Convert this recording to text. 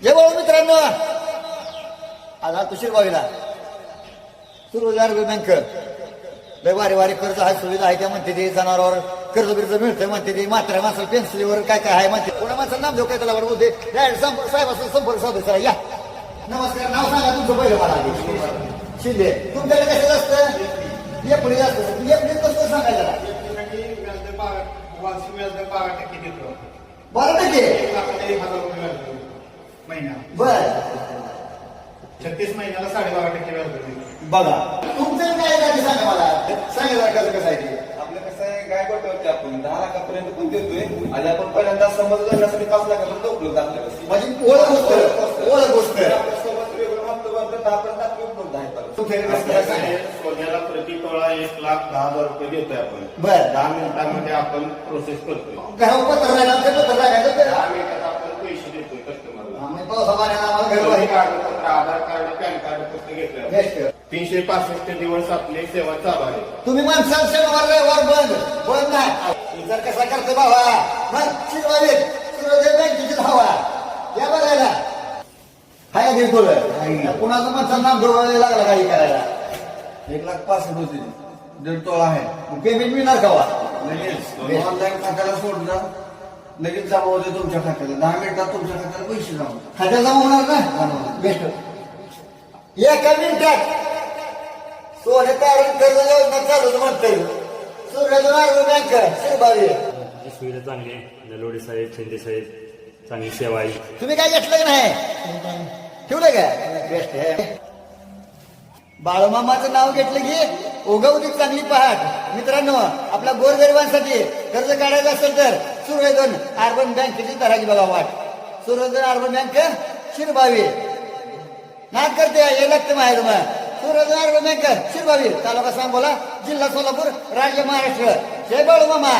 जय बोल मित्रांनो, आज तुषीर बावीला सुरुवात बँक लय वारी कर्ज आहे, सुविधा आहे त्या म्हणते ती, जनावरावर कर्ज बिर्ज मिळतंय म्हणते ती, मात्र माणसाला पेन्सिलीवर काय काय आहे म्हणते. कोणा माणसाला नाम देऊ काय त्याला बरोबर बोलते. साहेबांचा संपर्क साधू सर. या नमस्कार. नाव सांगा तुमचं पहिलं मला. शिंदे. तुमच्याकडे कसं असतं? एपडी असतं. एपडी कसं सांगायचं? 12% महिना. बर. 36 महिन्याला 12.5% व्याज दर. बघा तुमचं काय झालं सांगा मला. सांगा कसं आहे ते. आपलं कसं आहे, गाय गोठवते आपण 10 लाखापर्यंत पण देतोय आणि आपण पहिल्यांदा समज करण्यासाठी 5 लाखापर्यंत उपलब्ध आपल्याकडे. म्हणजे ओळख गोष्ट सोबत वेगळं मागतो वरतं 10% आपली उपलब्ध आहे. सोन्याला प्रति तोळा 1,10,000 रुपये देतोय आपण. बर. 10 मिनिटांमध्ये आपण प्रोसेस करतोय. घरावर पत्र राहिला पत्र राहायचं 10 मिनिटात आपण पैसे देतोय कस्टमरला. पावसापाण्याला आम्हाला घर कागदपत्र, आधार कार्ड, पॅन कार्ड फक्त घेतोय. 365 दिवस आपली सेवा चालू आहे. तुम्ही माणसाला शनिवार रविवार बंद नाही. जर कसा करतो बाबा मग शिरवावी बँकेची धावा या बघायला हाय बिलकुल. कुणाचं माणसाला नाम जोडायला लागला काही करायला. 1,65,000 होते. 1.5 तोळा आहे. पेमेंट मिळणार का वा? लगेच ऑनलाईन खात्याला सोडणार, लगेच जमा होते तुमच्या खात्याला. 10 मिनिटात तुमच्या खात्याला पैसे जमा होतात. खात्यात जमा होणार ना. बेस्ट. एका मिनिटात सोने तारण कर्ज योजना चालू म्हणते. सूर्यधन बँक शिरबावी. सुविधा चांगली आहे. जलोडे साहेब, शिंदे साहेब, चांगली सेवा आहे. तुम्ही काय घेतलं की नाही? ठेवलं का? बेस्ट आहे. बाळूमामाचं नाव घेतलं की उगवती चांगली पहाट. मित्रांनो, आपल्या गोरगरिबांसाठी कर्ज काढायचं असेल तर सूर्यधन अर्बन बँकेची धराची बघा वाट. सूर्यधन अर्बन बँक शिरबावी. नाद करते हे लागते माहिती मग. सूर्यधन अर्बन बँक शिरबावी, तालुका सांगोला, जिल्हा सोलापूर, राज्य महाराष्ट्र. जय बाळूमामा.